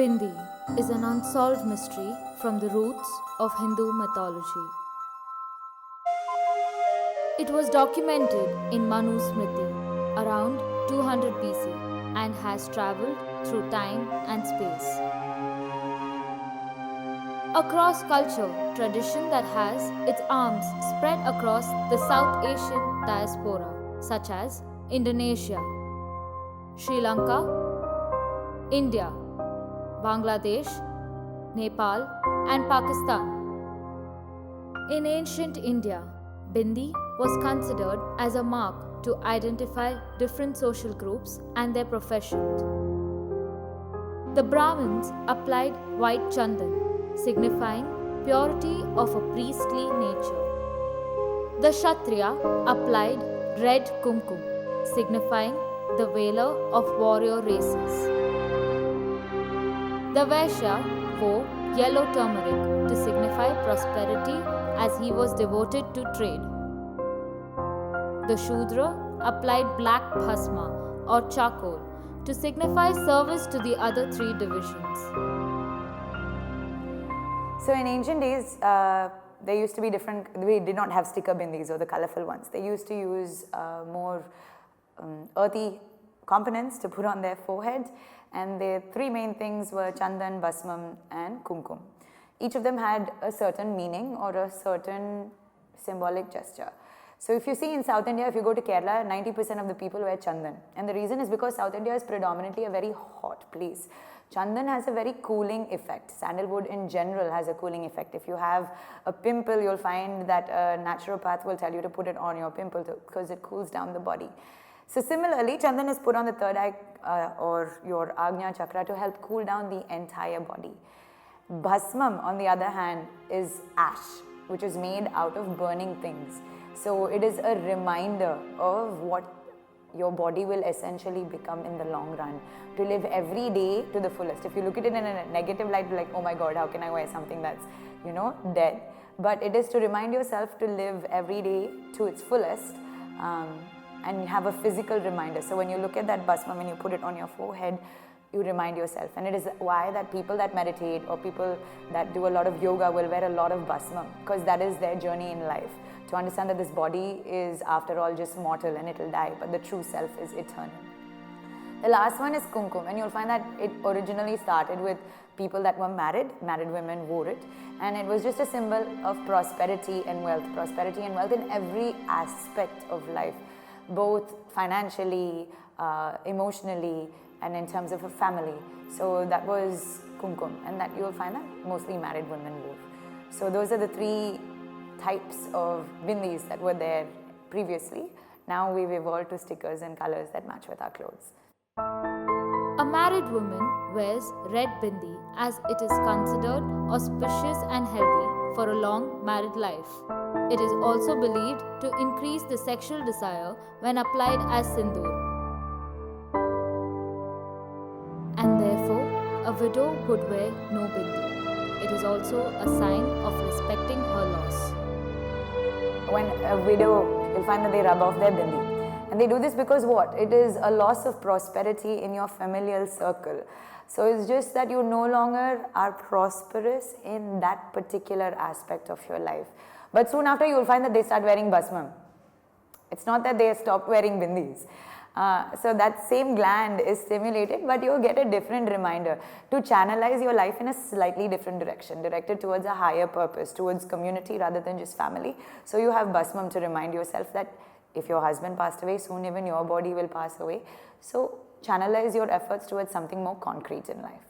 Bindi is an unsolved mystery from the roots of Hindu mythology. It was documented in Manu Smriti around 200 BC and has travelled through time and space. A cross-culture tradition that has its arms spread across the South Asian diaspora, such as Indonesia, Sri Lanka, India, Bangladesh, Nepal, and Pakistan. In ancient India, Bindi was considered as a mark to identify different social groups and their professions. The Brahmins applied white chandan, signifying purity of a priestly nature. The Kshatriya applied red kumkum, signifying the valor of warrior races. The Vaishya wore yellow turmeric to signify prosperity as he was devoted to trade. The Shudra applied black bhasma or charcoal to signify service to the other three divisions. So in ancient days, there used to be we did not have sticker bindis or the colorful ones. They used to use more earthy components to put on their forehead, and the three main things were chandan, basmam and kumkum. Each of them had a certain meaning or a certain symbolic gesture. So if you see in South India, if you go to Kerala, 90% of the people wear chandan, and the reason is because South India is predominantly a very hot place. Chandan has a very cooling effect. Sandalwood in general has a cooling effect. If you have a pimple, you'll find that a naturopath will tell you to put it on your pimple because it cools down the body. So similarly, chandan is put on the third eye or your Agnya chakra to help cool down the entire body. Bhasmam, on the other hand, is ash, which is made out of burning things. So it is a reminder of what your body will essentially become in the long run, to live every day to the fullest. If you look at it in a negative light, like, oh my God, how can I wear something that's, dead? But it is to remind yourself to live every day to its fullest and have a physical reminder. So when you look at that bhasma, when you put it on your forehead, you remind yourself. And it is why that people that meditate or people that do a lot of yoga will wear a lot of bhasma, because that is their journey in life. To understand that this body is after all just mortal and it will die, but the true self is eternal. The last one is kumkum, and you'll find that it originally started with people that were married women wore it, and it was just a symbol of prosperity and wealth in every aspect of life, both financially, emotionally, and in terms of a family. So that was kumkum, and that you'll find that mostly married women wore. So those are the three types of bindis that were there previously. Now we've evolved to stickers and colors that match with our clothes. A married woman wears red bindi as it is considered auspicious and healthy for a long married life. It is also believed to increase the sexual desire when applied as sindoor. And therefore, a widow would wear no bindi. It is also a sign of respecting her loss. When a widow, you'll find that they rub off their bindi. And they do this because what? It is a loss of prosperity in your familial circle. So it's just that you no longer are prosperous in that particular aspect of your life. But soon after, you'll find that they start wearing bhasmam. It's not that they stop wearing bindis. So that same gland is stimulated, but you'll get a different reminder to channelize your life in a slightly different direction, directed towards a higher purpose, towards community rather than just family. So you have bhasmam to remind yourself that if your husband passed away, soon even your body will pass away. So channelize your efforts towards something more concrete in life.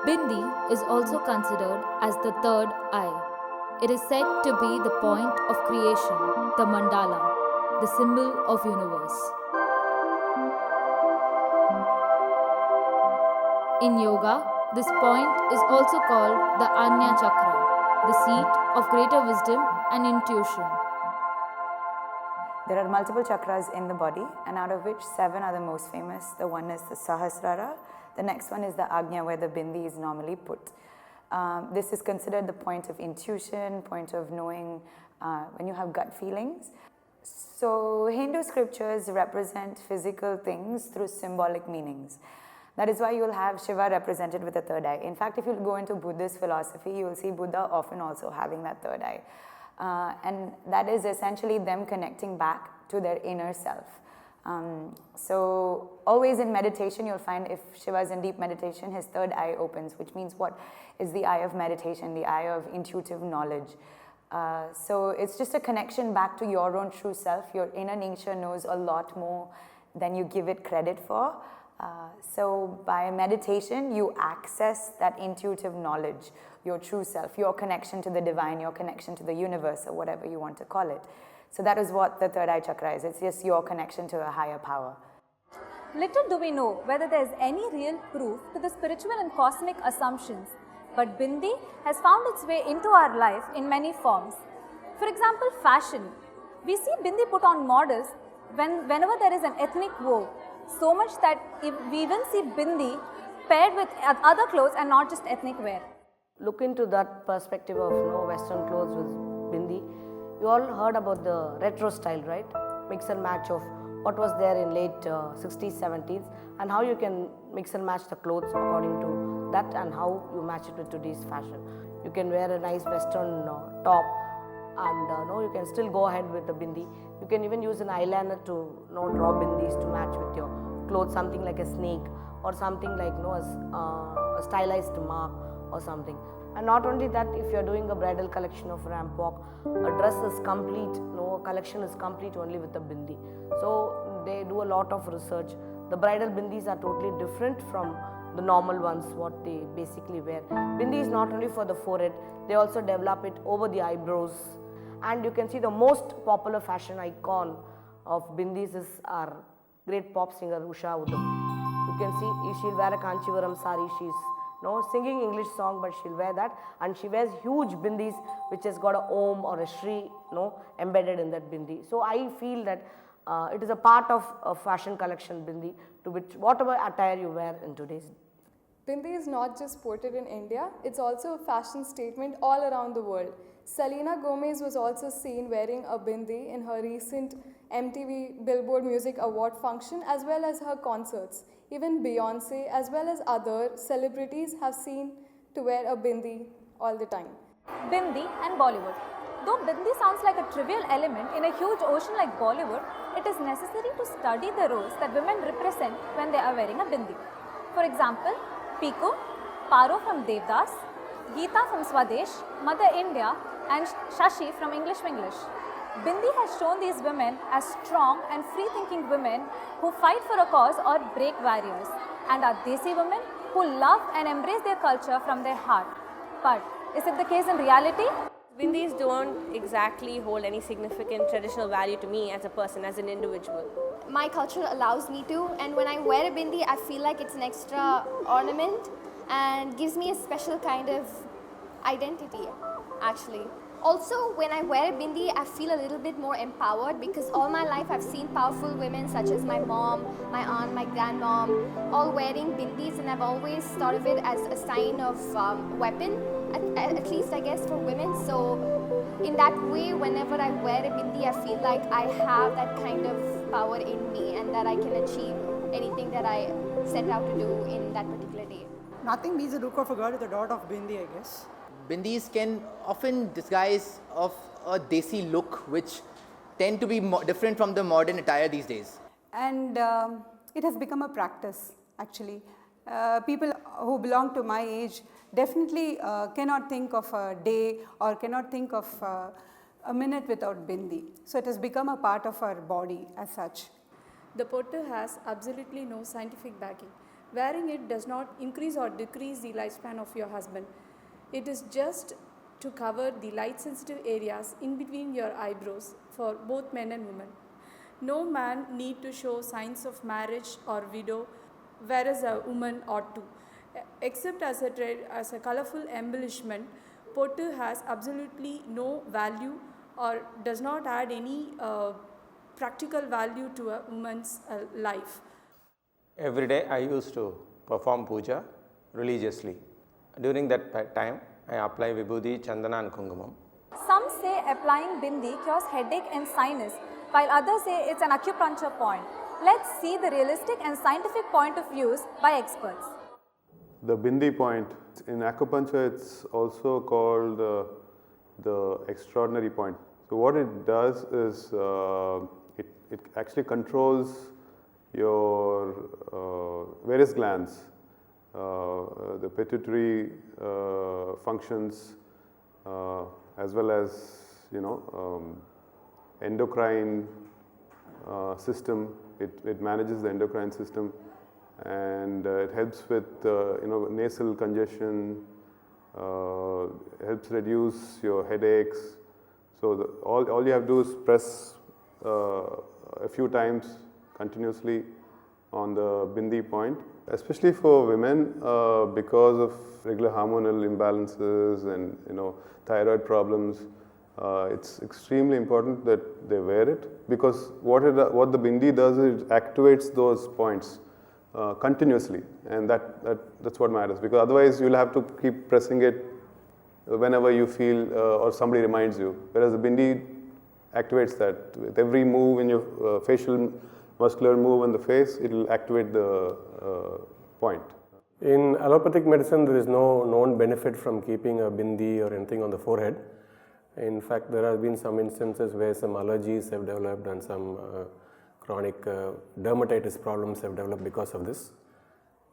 Bindi is also considered as the third eye. It is said to be the point of creation, the mandala, the symbol of universe. In yoga, this point is also called the Anya Chakra, the seat of greater wisdom and intuition. There are multiple chakras in the body, and out of which 7 are the most famous. The one is the Sahasrara, the next one is the Agnya, where the bindi is normally put. This is considered the point of intuition, point of knowing when you have gut feelings. So Hindu scriptures represent physical things through symbolic meanings. That is why you'll have Shiva represented with a third eye. In fact, if you go into Buddhist philosophy, you'll see Buddha often also having that third eye. And that is essentially them connecting back to their inner self. So always in meditation, you'll find if Shiva is in deep meditation, his third eye opens, which means what is the eye of meditation, the eye of intuitive knowledge. So it's just a connection back to your own true self. Your inner nature knows a lot more than you give it credit for. So by meditation, you access that intuitive knowledge, your true self, your connection to the divine, your connection to the universe, or whatever you want to call it. So that is what the third eye chakra is. It's just your connection to a higher power. Little do we know whether there is any real proof to the spiritual and cosmic assumptions, but Bindi has found its way into our life in many forms. For example, fashion. We see Bindi put on models whenever there is an ethnic vogue, so much that we even see Bindi paired with other clothes and not just ethnic wear. Look into that perspective of Western clothes with Bindi. You all heard about the retro style, right? Mix and match of what was there in late 60s, 70s, and how you can mix and match the clothes according to that and how you match it with today's fashion. You can wear a nice Western top and you can still go ahead with the Bindi. You can even use an eyeliner to draw Bindis to match with your clothes, something like a snake or something like a stylized mark or something. And not only that, if you are doing a bridal collection of ramp walk, a dress is complete, a collection is complete only with a Bindi. So they do a lot of research. The bridal Bindis are totally different from the normal ones, what they basically wear. Bindi is not only for the forehead, they also develop it over the eyebrows. And you can see the most popular fashion icon of Bindis is our great pop singer Usha Udum. You can see she'll wear a Kanchivaram sari, she's singing English song, but she'll wear that, and she wears huge bindis which has got a Om or a Shri embedded in that bindi. So I feel that it is a part of a fashion collection bindi, to which whatever attire you wear in today's. Bindi is not just sported in India, it's also a fashion statement all around the world. Selena Gomez was also seen wearing a bindi in her recent MTV Billboard Music Award function as well as her concerts. Even Beyonce as well as other celebrities have seen to wear a bindi all the time. Bindi and Bollywood. Though Bindi sounds like a trivial element in a huge ocean like Bollywood, it is necessary to study the roles that women represent when they are wearing a bindi. For example, Pico, Paro from Devdas, Geeta from Swadesh, Mother India, and Shashi from English Winglish. Bindi has shown these women as strong and free-thinking women who fight for a cause or break barriers, and are Desi women who love and embrace their culture from their heart. But is it the case in reality? Bindis don't exactly hold any significant traditional value to me as a person, as an individual. My culture allows me to, and when I wear a bindi, I feel like it's an extra ornament and gives me a special kind of identity, actually. Also, when I wear a bindi, I feel a little bit more empowered because all my life I've seen powerful women such as my mom, my aunt, my grandmom, all wearing bindis, and I've always thought of it as a sign of weapon, at least I guess for women. So in that way, whenever I wear a bindi, I feel like I have that kind of power in me and that I can achieve anything that I set out to do in that particular day. Nothing beats the look of a girl with a dot of bindi, I guess. Bindis can often disguise of a desi look which tend to be different from the modern attire these days. And it has become a practice actually. People who belong to my age definitely cannot think of a day or cannot think of a minute without bindi. So it has become a part of our body as such. The pottu has absolutely no scientific backing. Wearing it does not increase or decrease the lifespan of your husband. It is just to cover the light sensitive areas in between your eyebrows for both men and women. No man need to show signs of marriage or widow, whereas a woman ought to. Except as a colorful embellishment, pottu has absolutely no value or does not add any practical value to a woman's life. Every day I used to perform puja religiously. During that time, I apply vibhuti, chandana and kungumam. Some say applying bindi cures headache and sinus, while others say it's an acupuncture point. Let's see the realistic and scientific point of views by experts. The Bindi point, in acupuncture it's also called the extraordinary point. So what it does is it actually controls your various glands, the pituitary functions, as well as endocrine system. It manages the endocrine system, and it helps with nasal congestion, helps reduce your headaches. So all you have to do is press a few times continuously on the Bindi point, especially for women because of regular hormonal imbalances and thyroid problems. It's extremely important that they wear it, because what the Bindi does is it activates those points continuously, and that's what matters, because otherwise you'll have to keep pressing it whenever you feel or somebody reminds you, whereas the Bindi activates that. With every move in your facial muscular move in the face, it will activate the point. In allopathic medicine, there is no known benefit from keeping a Bindi or anything on the forehead. In fact, there have been some instances where some allergies have developed and some chronic dermatitis problems have developed because of this.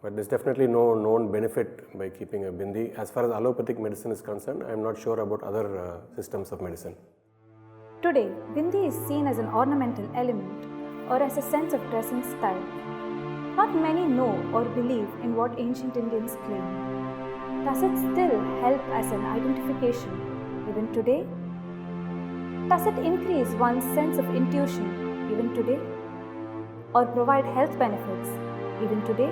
But there's definitely no known benefit by keeping a Bindi. As far as allopathic medicine is concerned, I am not sure about other systems of medicine. Today, Bindi is seen as an ornamental element or as a sense of dressing style. Not many know or believe in what ancient Indians claim. Does it still help as an identification even today? Does it increase one's sense of intuition even today? Or provide health benefits even today?